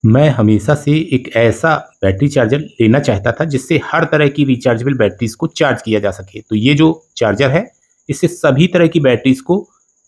मैं हमेशा से एक ऐसा बैटरी चार्जर लेना चाहता था जिससे हर तरह की रिचार्जेबल बैटरीज को चार्ज किया जा सके। तो ये जो चार्जर है इससे सभी तरह की बैटरीज को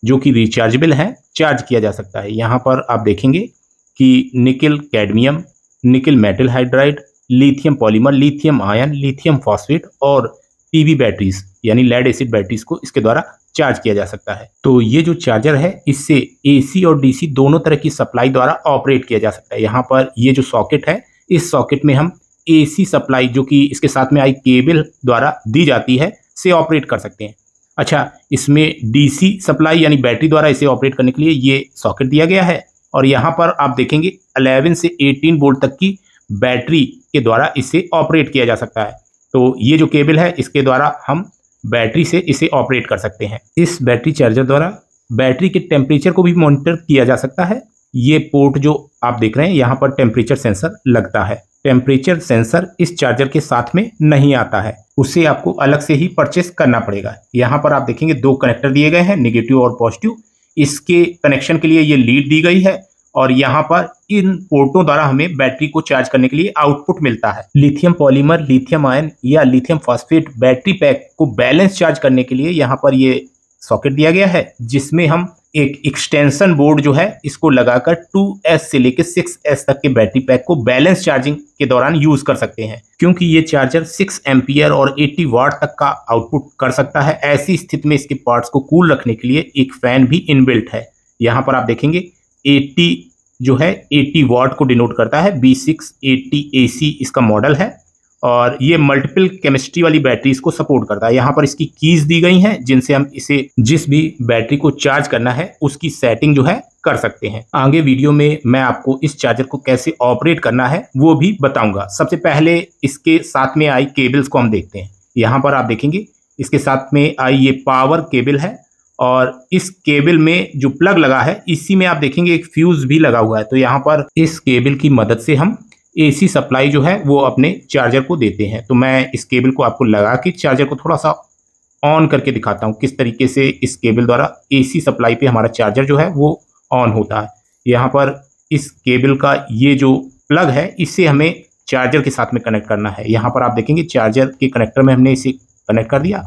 जो कि रिचार्जेबल हैं चार्ज किया जा सकता है। यहाँ पर आप देखेंगे कि निकल cadmium, nickel metal hydride, lithium polymer, lithium ion, lithium phosphate और पीवी बैटरीज यानी लेड एसिड बैटरीज को इसके द्वारा चार्ज किया जा सकता है। तो ये जो चार्जर है इससे एसी और डीसी दोनों तरह की सप्लाई द्वारा ऑपरेट किया जा सकता है। यहाँ पर ये जो सॉकेट है इस सॉकेट में हम एसी सप्लाई जो कि इसके साथ में आई केबल द्वारा दी जाती है से ऑपरेट कर सकते हैं। अच्छा, इसमें डीसी सप्लाई यानी बैटरी द्वारा इसे ऑपरेट करने के लिए ये सॉकेट दिया गया है और यहाँ पर आप देखेंगे 11 से 18 वोल्ट तक की बैटरी के द्वारा इसे ऑपरेट किया जा सकता है। तो ये जो केबल है इसके द्वारा हम बैटरी से इसे ऑपरेट कर सकते हैं। इस बैटरी चार्जर द्वारा बैटरी के टेम्परेचर को भी मॉनिटर किया जा सकता है। ये पोर्ट जो आप देख रहे हैं यहाँ पर टेम्परेचर सेंसर लगता है। टेम्परेचर सेंसर इस चार्जर के साथ में नहीं आता है, उसे आपको अलग से ही परचेस करना पड़ेगा। यहाँ पर आप देखेंगे दो कनेक्टर दिए गए हैं, नेगेटिव और पॉजिटिव। इसके कनेक्शन के लिए ये लीड दी गई है और यहाँ पर इन पोर्टों द्वारा हमें बैटरी को चार्ज करने के लिए आउटपुट मिलता है। लिथियम पॉलीमर, लिथियम आयन या लिथियम फॉस्फेट बैटरी पैक को बैलेंस चार्ज करने के लिए यहाँ पर ये सॉकेट दिया गया है जिसमें हम एक एक्सटेंशन बोर्ड जो है इसको लगाकर 2S से लेकर 6S तक के बैटरी पैक को बैलेंस चार्जिंग के दौरान यूज कर सकते हैं। क्योंकि ये चार्जर 6 एम्पियर और 80 वाट तक का आउटपुट कर सकता है, ऐसी स्थिति में इसके पार्ट्स को कूल रखने के लिए एक फैन भी इनबिल्ट है। यहाँ पर आप देखेंगे 80 जो है 80 वाट को डिनोट करता है, B680 AC इसका मॉडल है और ये मल्टीपल केमिस्ट्री वाली बैटरीज को सपोर्ट करता है। यहाँ पर इसकी कीज दी गई हैं जिनसे हम इसे जिस भी बैटरी को चार्ज करना है उसकी सेटिंग जो है कर सकते हैं। आगे वीडियो में मैं आपको इस चार्जर को कैसे ऑपरेट करना है वो भी बताऊंगा। सबसे पहले इसके साथ में आई केबल्स को हम देखते हैं। यहाँ पर आप देखेंगे इसके साथ में आई ये पावर केबल है और इस केबल में जो प्लग लगा है इसी में आप देखेंगे एक फ्यूज भी लगा हुआ है। तो यहाँ पर इस केबल की मदद से हम एसी सप्लाई जो है वो अपने चार्जर को देते हैं। तो मैं इस केबल को आपको लगा के चार्जर को थोड़ा सा ऑन करके दिखाता हूँ किस तरीके से इस केबल द्वारा एसी सप्लाई पे हमारा चार्जर जो है वो ऑन होता है। यहाँ पर इस केबल का ये जो प्लग है इससे हमें चार्जर के साथ में कनेक्ट करना है। यहाँ पर आप देखेंगे चार्जर के कनेक्टर में हमने इसे कनेक्ट कर दिया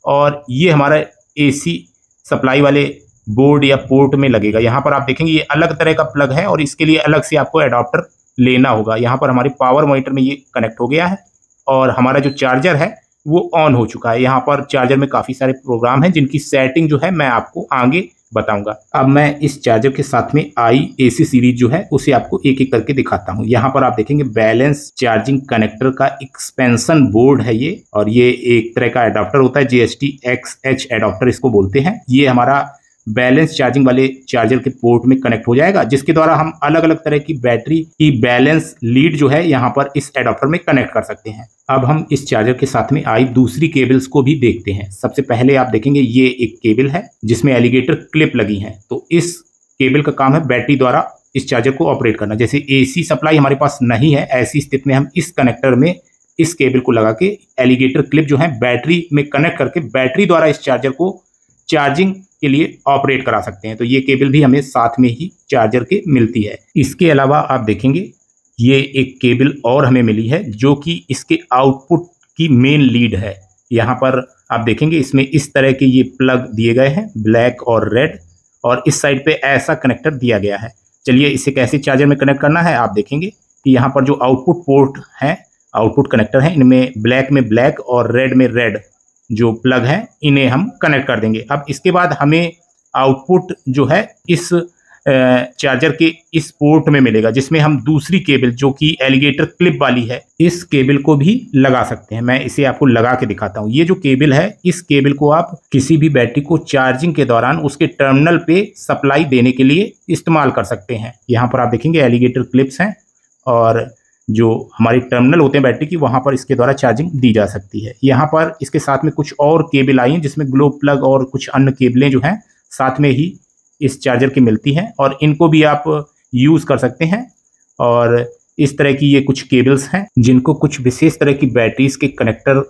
और ये हमारा एसी सप्लाई वाले बोर्ड या पोर्ट में लगेगा। यहाँ पर आप देखेंगे ये अलग तरह का प्लग है और इसके लिए अलग से आपको एडाप्टर लेना होगा। यहाँ पर हमारे पावर मॉनिटर में ये कनेक्ट हो गया है और हमारा जो चार्जर है वो ऑन हो चुका है। यहाँ पर चार्जर में काफ़ी सारे प्रोग्राम हैं जिनकी सेटिंग जो है मैं आपको आगे बताऊंगा। अब मैं इस चार्जर के साथ में आई AC सीरीज जो है उसे आपको एक एक करके दिखाता हूँ। यहाँ पर आप देखेंगे बैलेंस चार्जिंग कनेक्टर का एक्सपेंशन बोर्ड है ये और ये एक तरह का एडाप्टर होता है, JST-XH एडाप्टर इसको बोलते हैं। ये हमारा बैलेंस चार्जिंग वाले चार्जर के पोर्ट में कनेक्ट हो जाएगा जिसके द्वारा हम अलग अलग तरह की बैटरी की बैलेंस लीड जो है यहाँ पर इस एडाप्टर में कनेक्ट कर सकते हैं। अब हम इस चार्जर के साथ में आई दूसरी केबल्स को भी देखते हैं। सबसे पहले आप देखेंगे ये एक केबल है जिसमें एलिगेटर क्लिप लगी है। तो इस केबल का काम है बैटरी द्वारा इस चार्जर को ऑपरेट करना। जैसे AC सप्लाई हमारे पास नहीं है, ऐसी स्थिति में हम इस कनेक्टर में इस केबल को लगा के एलिगेटर क्लिप जो है बैटरी में कनेक्ट करके बैटरी द्वारा इस चार्जर को चार्जिंग के लिए ऑपरेट करा सकते हैं। तो ये केबल भी हमें साथ में ही चार्जर के मिलती है। इसके अलावा आप देखेंगे ये एक केबल और हमें मिली है जो कि इसके आउटपुट की मेन लीड है। यहाँ पर आप देखेंगे इसमें इस तरह के ये प्लग दिए गए हैं, ब्लैक और रेड, और इस साइड पे ऐसा कनेक्टर दिया गया है। चलिए इसे कैसे चार्जर में कनेक्ट करना है आप देखेंगे कि यहाँ पर जो आउटपुट पोर्ट हैं, आउटपुट कनेक्टर हैं, इनमें ब्लैक में ब्लैक और रेड में रेड जो प्लग है इन्हें हम कनेक्ट कर देंगे। अब इसके बाद हमें आउटपुट जो है इस चार्जर के इस पोर्ट में मिलेगा जिसमें हम दूसरी केबल जो कि एलिगेटर क्लिप वाली है इस केबल को भी लगा सकते हैं। मैं इसे आपको लगा के दिखाता हूँ। ये जो केबल है इस केबल को आप किसी भी बैटरी को चार्जिंग के दौरान उसके टर्मिनल पे सप्लाई देने के लिए इस्तेमाल कर सकते हैं। यहाँ पर आप देखेंगे एलिगेटर क्लिप्स हैं और जो हमारी टर्मिनल होते हैं बैटरी की वहाँ पर इसके द्वारा चार्जिंग दी जा सकती है। यहाँ पर इसके साथ में कुछ और केबल आई हैं जिसमें ग्लो प्लग और कुछ अन्य केबलें जो हैं साथ में ही इस चार्जर की मिलती हैं और इनको भी आप यूज़ कर सकते हैं। और इस तरह की ये कुछ केबल्स हैं जिनको कुछ विशेष तरह की बैटरीज के कनेक्टर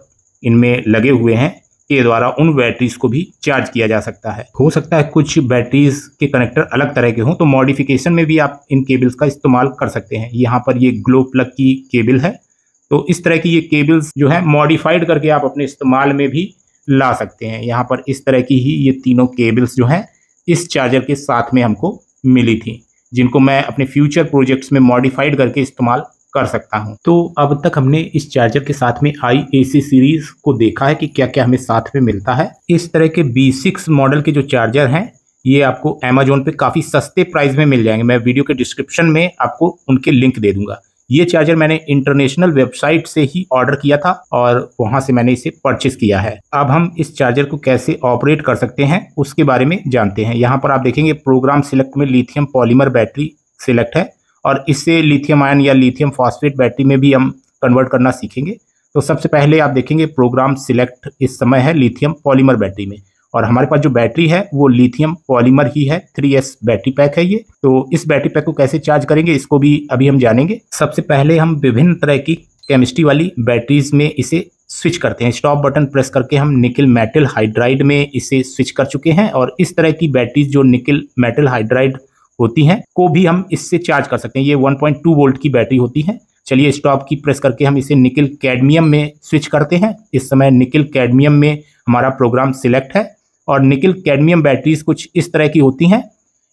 इनमें लगे हुए हैं। के द्वारा उन बैटरीज को भी चार्ज किया जा सकता है। हो सकता है कुछ बैटरीज के कनेक्टर अलग तरह के हों, तो मॉडिफिकेशन में भी आप इन केबल्स का इस्तेमाल कर सकते हैं। यहाँ पर ये ग्लो प्लग की केबल है, तो इस तरह की ये केबल्स जो है मॉडिफाइड करके आप अपने इस्तेमाल में भी ला सकते हैं। यहाँ पर इस तरह की ही ये तीनों केबल्स जो हैं इस चार्जर के साथ में हमको मिली थी, जिनको मैं अपने फ्यूचर प्रोजेक्ट्स में मॉडिफाइड करके इस्तेमाल कर सकता हूं। तो अब तक हमने इस चार्जर के साथ में IAC सीरीज को देखा है कि क्या क्या हमें साथ में मिलता है। इस तरह के B6 मॉडल के जो चार्जर हैं ये आपको अमेजोन पे काफ़ी सस्ते प्राइस में मिल जाएंगे। मैं वीडियो के डिस्क्रिप्शन में आपको उनके लिंक दे दूंगा। ये चार्जर मैंने इंटरनेशनल वेबसाइट से ही ऑर्डर किया था और वहां से मैंने इसे परचेस किया है। अब हम इस चार्जर को कैसे ऑपरेट कर सकते हैं उसके बारे में जानते हैं। यहाँ पर आप देखेंगे प्रोग्राम सिलेक्ट में लिथियम पॉलीमर बैटरी सिलेक्ट है और इससे लिथियम आयन या लिथियम फॉस्फेट बैटरी में भी हम कन्वर्ट करना सीखेंगे। तो सबसे पहले आप देखेंगे प्रोग्राम सिलेक्ट इस समय है लिथियम पॉलीमर बैटरी में, और हमारे पास जो बैटरी है वो लिथियम पॉलीमर ही है। 3S बैटरी पैक है ये। तो इस बैटरी पैक को कैसे चार्ज करेंगे इसको भी अभी हम जानेंगे। सबसे पहले हम विभिन्न तरह की केमिस्ट्री वाली बैटरीज में इसे स्विच करते हैं। स्टॉप बटन प्रेस करके हम निकल मेटल हाइड्राइड में इसे स्विच कर चुके हैं, और इस तरह की बैटरीज जो निकल मेटल हाइड्राइड होती हैं को भी हम इससे चार्ज कर सकते हैं। ये 1.2 वोल्ट की बैटरी होती है। चलिए स्टॉप की प्रेस करके हम इसे निकल कैडमियम में स्विच करते हैं। इस समय निकल कैडमियम में हमारा प्रोग्राम सिलेक्ट है, और निकल कैडमियम बैटरीज कुछ इस तरह की होती हैं।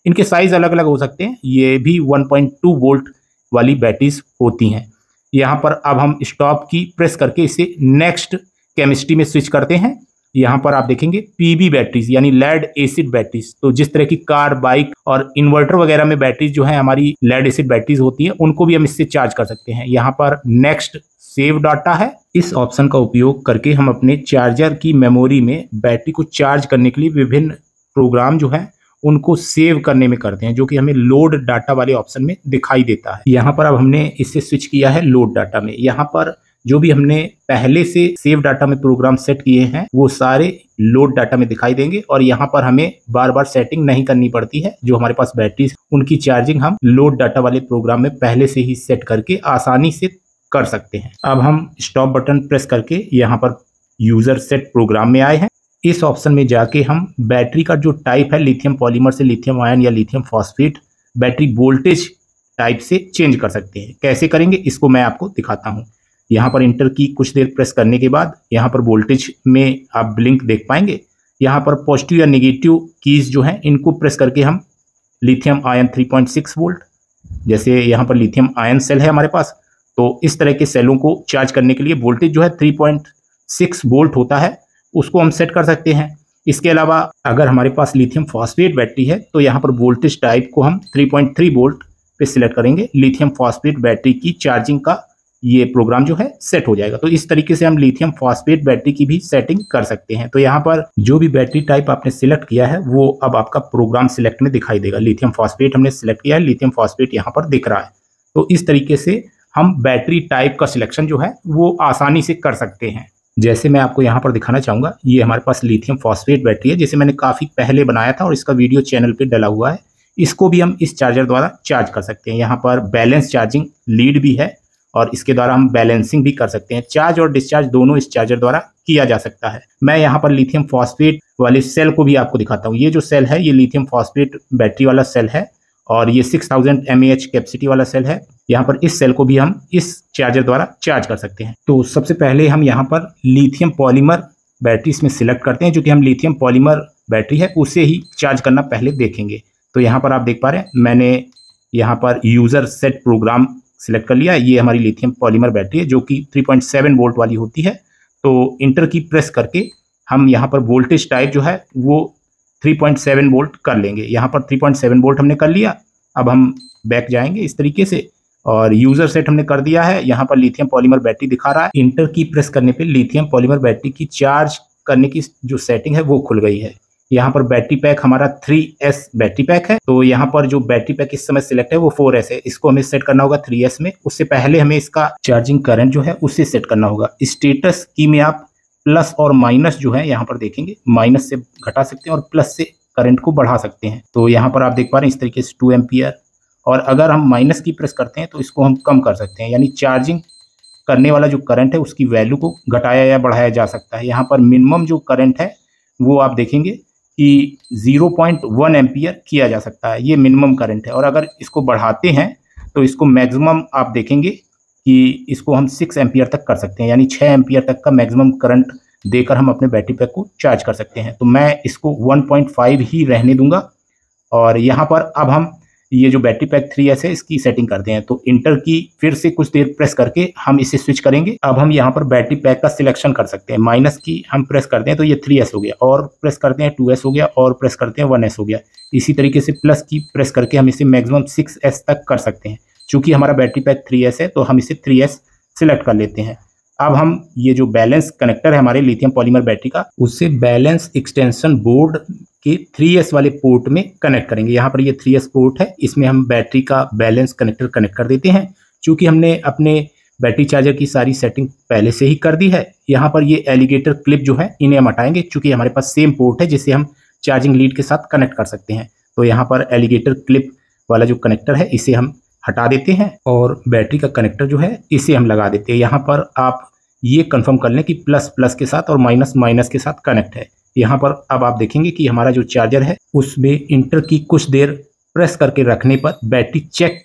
इनके साइज अलग अलग हो सकते हैं। ये भी 1.2 वोल्ट वाली बैटरीज होती हैं। यहाँ पर अब हम स्टॉप की प्रेस करके इसे नेक्स्ट केमिस्ट्री में स्विच करते हैं। यहाँ पर आप देखेंगे PB बैटरीज यानी लेड एसिड बैटरीज। तो जिस तरह की कार, बाइक और इन्वर्टर वगैरह में बैटरीज जो है हमारी लेड एसिड बैटरीज होती है, उनको भी हम इससे चार्ज कर सकते हैं। यहाँ पर नेक्स्ट सेव डाटा है। इस ऑप्शन का उपयोग करके हम अपने चार्जर की मेमोरी में बैटरी को चार्ज करने के लिए विभिन्न प्रोग्राम जो है उनको सेव करने में करते हैं, जो कि हमें लोड डाटा वाले ऑप्शन में दिखाई देता है। यहाँ पर अब हमने इससे स्विच किया है लोड डाटा में। यहाँ पर जो भी हमने पहले से सेव डाटा में प्रोग्राम सेट किए हैं वो सारे लोड डाटा में दिखाई देंगे, और यहाँ पर हमें बार बार सेटिंग नहीं करनी पड़ती है। जो हमारे पास बैटरीज उनकी चार्जिंग हम लोड डाटा वाले प्रोग्राम में पहले से ही सेट करके आसानी से कर सकते हैं। अब हम स्टॉप बटन प्रेस करके यहाँ पर यूजर सेट प्रोग्राम में आए हैं। इस ऑप्शन में जाके हम बैटरी का जो टाइप है लिथियम पॉलीमर से लिथियम आयन या lithium phosphate battery voltage type से चेंज कर सकते हैं। कैसे करेंगे इसको मैं आपको दिखाता हूँ। यहाँ पर इंटर की कुछ देर प्रेस करने के बाद यहाँ पर वोल्टेज में आप ब्लिंक देख पाएंगे। यहाँ पर पॉजिटिव या नेगेटिव कीज जो हैं इनको प्रेस करके हम लिथियम आयन 3.6 वोल्ट, जैसे यहाँ पर लिथियम आयन सेल है हमारे पास, तो इस तरह के सेलों को चार्ज करने के लिए वोल्टेज जो है 3.6 वोल्ट होता है, उसको हम सेट कर सकते हैं। इसके अलावा अगर हमारे पास लिथियम फॉस्फेट बैटरी है तो यहाँ पर वोल्टेज टाइप को हम 3.3 वोल्ट पे सिलेक्ट करेंगे। लिथियम फॉस्फेट बैटरी की चार्जिंग का ये प्रोग्राम जो है सेट हो जाएगा। तो इस तरीके से हम लिथियम फॉस्फेट बैटरी की भी सेटिंग कर सकते हैं। तो यहाँ पर जो भी बैटरी टाइप आपने सिलेक्ट किया है वो अब आपका प्रोग्राम सिलेक्ट में दिखाई देगा। लिथियम फॉस्फेट हमने सिलेक्ट किया है, लिथियम फॉस्फेट यहाँ पर दिख रहा है। तो इस तरीके से हम बैटरी टाइप का सिलेक्शन जो है वो आसानी से कर सकते हैं। जैसे मैं आपको यहाँ पर दिखाना चाहूँगा, ये हमारे पास लिथियम फॉस्फेट बैटरी है जिसे मैंने काफ़ी पहले बनाया था और इसका वीडियो चैनल पे डला हुआ है। इसको भी हम इस चार्जर द्वारा चार्ज कर सकते हैं। यहाँ पर बैलेंस चार्जिंग लीड भी है और इसके द्वारा हम बैलेंसिंग भी कर सकते हैं। चार्ज और डिस्चार्ज दोनों इस चार्जर द्वारा किया जा सकता है। मैं यहाँ पर लिथियम फॉस्फेट वाले सेल को भी आपको दिखाता हूँ। ये जो सेल है ये लिथियम फॉस्फेट बैटरी वाला सेल है और ये 6000 mAh कैपेसिटी वाला सेल है। यहाँ पर इस सेल को भी हम इस चार्जर द्वारा चार्ज कर सकते हैं। तो सबसे पहले हम यहाँ पर लिथियम पॉलीमर बैटरी इसमें सिलेक्ट करते हैं। जो कि हम लिथियम पॉलीमर बैटरी है उसे ही चार्ज करना पहले देखेंगे। तो यहाँ पर आप देख पा रहे हैं मैंने यहाँ पर यूज़र सेट प्रोग्राम सिलेक्ट कर लिया। ये हमारी लिथियम पॉलीमर बैटरी है जो कि 3.7 वोल्ट वाली होती है। तो इंटर की प्रेस करके हम यहाँ पर वोल्टेज टाइप जो है वो 3.7 वोल्ट कर लेंगे। यहाँ पर 3.7 वोल्ट हमने कर लिया। अब हम बैक जाएंगे इस तरीके से और यूज़र सेट हमने कर दिया है। यहाँ पर लिथियम पॉलीमर बैटरी दिखा रहा है। इंटर की प्रेस करने पे लिथियम पॉलीमर बैटरी की चार्ज करने की जो सेटिंग है वो खुल गई है। यहाँ पर बैटरी पैक हमारा 3S बैटरी पैक है। तो यहाँ पर जो बैटरी पैक इस समय सिलेक्ट है वो 4S है। इसको हमें सेट करना होगा 3S में। उससे पहले हमें इसका चार्जिंग करंट जो है उसे सेट करना होगा। स्टेटस की में आप प्लस और माइनस जो है यहाँ पर देखेंगे, माइनस से घटा सकते हैं और प्लस से करंट को बढ़ा सकते हैं। तो यहाँ पर आप देख पा रहे हैं इस तरीके से 2 एम्पियर, और अगर हम माइनस की प्रेस करते हैं तो इसको हम कम कर सकते हैं, यानी चार्जिंग करने वाला जो करंट है उसकी वैल्यू को घटाया या बढ़ाया जा सकता है। यहाँ पर मिनिमम जो करंट है वो आप देखेंगे कि 0.1 एम्पियर किया जा सकता है, ये मिनिमम करंट है। और अगर इसको बढ़ाते हैं तो इसको मैक्सिमम आप देखेंगे कि इसको हम 6 एम्पियर तक कर सकते हैं, यानी 6 एम्पियर तक का मैक्सिमम करंट देकर हम अपने बैटरी पैक को चार्ज कर सकते हैं। तो मैं इसको 1.5 ही रहने दूंगा। और यहाँ पर अब हम ये जो बैटरी पैक 3S है इसकी सेटिंग करते हैं। तो इंटर की फिर से कुछ देर प्रेस करके हम इसे स्विच करेंगे। अब हम यहाँ पर बैटरी पैक का सिलेक्शन कर सकते हैं। माइनस की हम प्रेस करते हैं तो ये 3S हो गया, और प्रेस करते हैं 2S हो गया, और प्रेस करते हैं 1S हो गया। इसी तरीके से प्लस की प्रेस करके हम इसे मैक्सिमम 6S तक कर सकते हैं। चूंकि हमारा बैटरी पैक 3S है तो हम इसे 3S सिलेक्ट कर लेते हैं। अब हम ये जो बैलेंस कनेक्टर है हमारे लिथियम पॉलीमर बैटरी का, उससे बैलेंस एक्सटेंशन बोर्ड के 3S वाले पोर्ट में कनेक्ट करेंगे। यहाँ पर ये 3S पोर्ट है, इसमें हम बैटरी का बैलेंस कनेक्टर कनेक्ट कर देते हैं। चूंकि हमने अपने बैटरी चार्जर की सारी सेटिंग पहले से ही कर दी है। यहाँ पर ये एलिगेटर क्लिप जो है इन्हें हम हटाएंगे, चूंकि हमारे पास सेम पोर्ट है जिसे हम चार्जिंग लीड के साथ कनेक्ट कर सकते हैं। तो यहाँ पर एलिगेटर क्लिप वाला जो कनेक्टर है इसे हम हटा देते हैं, और बैटरी का कनेक्टर जो है इसे हम लगा देते हैं। यहाँ पर आप ये कंफर्म कर लें कि प्लस प्लस के साथ और माइनस माइनस के साथ कनेक्ट है। यहाँ पर अब आप देखेंगे कि हमारा जो चार्जर है उसमें इंटर की कुछ देर प्रेस करके रखने पर बैटरी चेक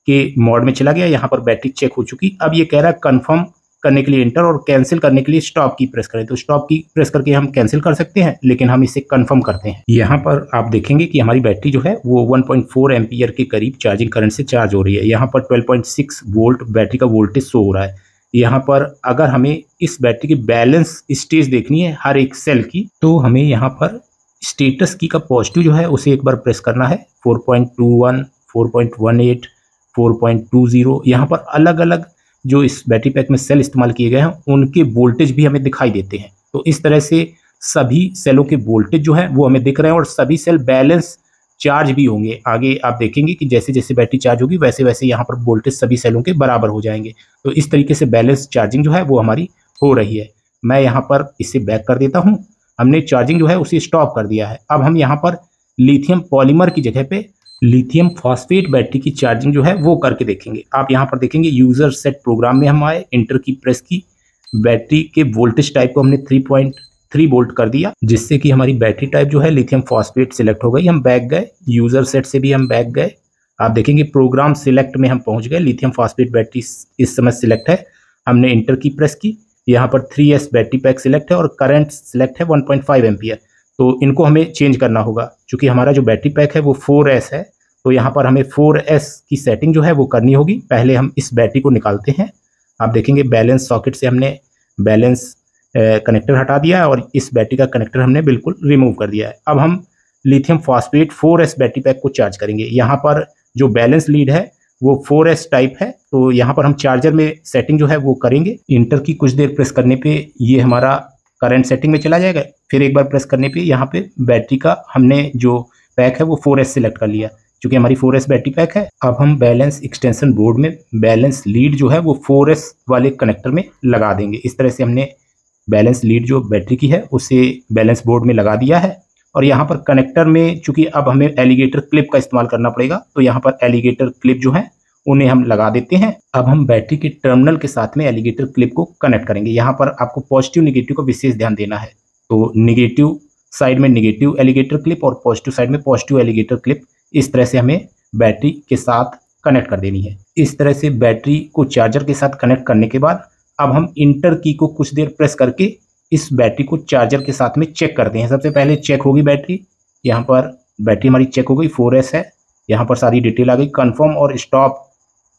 के मोड में चला गया। यहाँ पर बैटरी चेक हो चुकी। अब ये कह रहा है कंफर्म करने के लिए इंटर और कैंसिल करने के लिए स्टॉप की प्रेस करें। तो स्टॉप की प्रेस करके हम कैंसिल कर सकते हैं, लेकिन हम इसे कंफर्म करते हैं। यहाँ पर आप देखेंगे कि हमारी बैटरी जो है वो 1.4 एम्पियर के करीब चार्जिंग करंट से चार्ज हो रही है। यहाँ पर 12.6 वोल्ट बैटरी का वोल्टेज शो हो रहा है। यहाँ पर अगर हमें इस बैटरी की बैलेंस स्टेज देखनी है हर एक सेल की, तो हमें यहाँ पर स्टेटस की का पॉजिटिव जो है उसे एक बार प्रेस करना है। 4.21, 4.18, 4.20, यहाँ पर अलग अलग जो इस बैटरी पैक में सेल इस्तेमाल किए गए हैं उनके वोल्टेज भी हमें दिखाई देते हैं। तो इस तरह से सभी सेलों के वोल्टेज जो है वो हमें दिख रहे हैं, और सभी सेल बैलेंस चार्ज भी होंगे। आगे आप देखेंगे कि जैसे जैसे बैटरी चार्ज होगी वैसे वैसे यहाँ पर वोल्टेज सभी सेलों के बराबर हो जाएंगे। तो इस तरीके से बैलेंस चार्जिंग जो है वो हमारी हो रही है। मैं यहाँ पर इसे बैक कर देता हूँ। हमने चार्जिंग जो है उसे स्टॉप कर दिया है। अब हम यहाँ पर लिथियम पॉलीमर की जगह पे लिथियम फॉस्फेट बैटरी की चार्जिंग जो है वो करके देखेंगे। आप यहाँ पर देखेंगे यूजर सेट प्रोग्राम में हम आए, इंटर की प्रेस की, बैटरी के वोल्टेज टाइप को हमने 3.3 वोल्ट कर दिया, जिससे कि हमारी बैटरी टाइप जो है लिथियम फॉस्फेट सिलेक्ट हो गई। हम बैक गए, यूजर सेट से भी हम बैक गए। आप देखेंगे प्रोग्राम सिलेक्ट में हम पहुंच गए। लिथियम फॉस्फेट बैटरी इस समय सिलेक्ट है। हमने इंटर की प्रेस की, यहाँ पर 3S बैटरी पैक सिलेक्ट है और करंट सिलेक्ट है 1.5 एम्पियर। तो इनको हमें चेंज करना होगा, क्योंकि हमारा जो बैटरी पैक है वो 4S है। तो यहाँ पर हमें 4S की सेटिंग जो है वो करनी होगी। पहले हम इस बैटरी को निकालते हैं। आप देखेंगे बैलेंस सॉकेट से हमने बैलेंस कनेक्टर हटा दिया है और इस बैटरी का कनेक्टर हमने बिल्कुल रिमूव कर दिया है। अब हम lithium phosphate 4S battery pack को चार्ज करेंगे। यहाँ पर जो बैलेंस लीड है वो 4S टाइप है। तो यहाँ पर हम चार्जर में सेटिंग जो है वो करेंगे। इंटर की कुछ देर प्रेस करने पे ये हमारा करंट सेटिंग में चला जाएगा। फिर एक बार प्रेस करने पे यहाँ पे बैटरी का हमने जो पैक है वो 4S सिलेक्ट कर लिया, क्योंकि हमारी 4S बैटरी पैक है। अब हम बैलेंस एक्सटेंशन बोर्ड में बैलेंस लीड जो है वो 4S वाले कनेक्टर में लगा देंगे। इस तरह से हमने बैलेंस लीड जो बैटरी की है उसे बैलेंस बोर्ड में लगा दिया है। और यहाँ पर कनेक्टर में चूंकि अब हमें एलिगेटर क्लिप का इस्तेमाल करना पड़ेगा, तो यहाँ पर एलिगेटर क्लिप जो है उन्हें हम लगा देते हैं। अब हम बैटरी के टर्मिनल के साथ में एलिगेटर क्लिप को कनेक्ट करेंगे। यहाँ पर आपको पॉजिटिव निगेटिव का विशेष ध्यान देना है। तो निगेटिव साइड में निगेटिव एलिगेटर क्लिप और पॉजिटिव साइड में पॉजिटिव एलिगेटर क्लिप, इस तरह से हमें बैटरी के साथ कनेक्ट कर देनी है। इस तरह से बैटरी को चार्जर के साथ कनेक्ट करने के बाद अब हम इंटर की को कुछ देर प्रेस करके इस बैटरी को चार्जर के साथ में चेक करते हैं। सबसे पहले चेक होगी बैटरी। यहाँ पर बैटरी हमारी चेक हो गई, 4S है। यहाँ पर सारी डिटेल आ गई। कन्फर्म और स्टॉप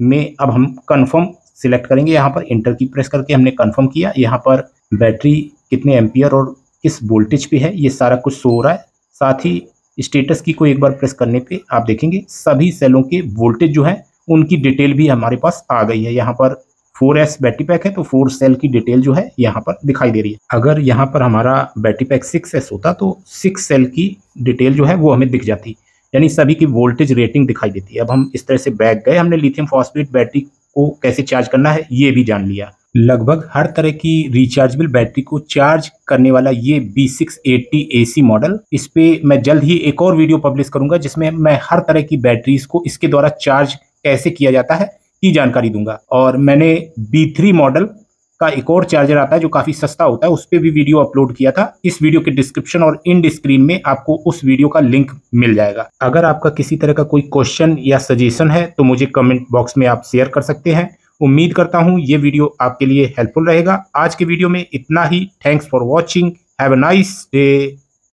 में अब हम कन्फर्म सिलेक्ट करेंगे। यहाँ पर इंटर की प्रेस करके हमने कन्फर्म किया। यहाँ पर बैटरी कितने एम्पियर और किस वोल्टेज पे है ये सारा कुछ शो हो रहा है। साथ ही स्टेटस की को एक बार प्रेस करने पे आप देखेंगे सभी सेलों के वोल्टेज जो है उनकी डिटेल भी हमारे पास आ गई है। यहाँ पर 4S बैटरी पैक है तो 4 सेल की डिटेल जो है यहाँ पर दिखाई दे रही है। अगर यहाँ पर हमारा बैटरी पैक 6S होता तो 6 सेल की डिटेल जो है वो हमें दिख जाती, यानी सभी की वोल्टेज रेटिंग दिखाई देती है। अब हम इस तरह से बैक गए, हमने लिथियम फॉस्फेट बैटरी को कैसे चार्ज करना है ये भी जान लिया। लगभग हर तरह की रिचार्जेबल बैटरी को चार्ज करने वाला ये B680 AC मॉडल, इस पे मैं जल्द ही एक और वीडियो पब्लिश करूंगा जिसमें मैं हर तरह की बैटरीज को इसके द्वारा चार्ज कैसे किया जाता है की जानकारी दूंगा। और मैंने B3 मॉडल का एक और चार्जर आता है जो काफी सस्ता होता है, उस पर भी वीडियो अपलोड किया था। इस वीडियो के डिस्क्रिप्शन और इंड स्क्रीन में आपको उस वीडियो का लिंक मिल जाएगा। अगर आपका किसी तरह का कोई क्वेश्चन या सजेशन है तो मुझे कमेंट बॉक्स में आप शेयर कर सकते हैं। उम्मीद करता हूं ये वीडियो आपके लिए हेल्पफुल रहेगा। आज के वीडियो में इतना ही। Thanks for watching. Have a nice day.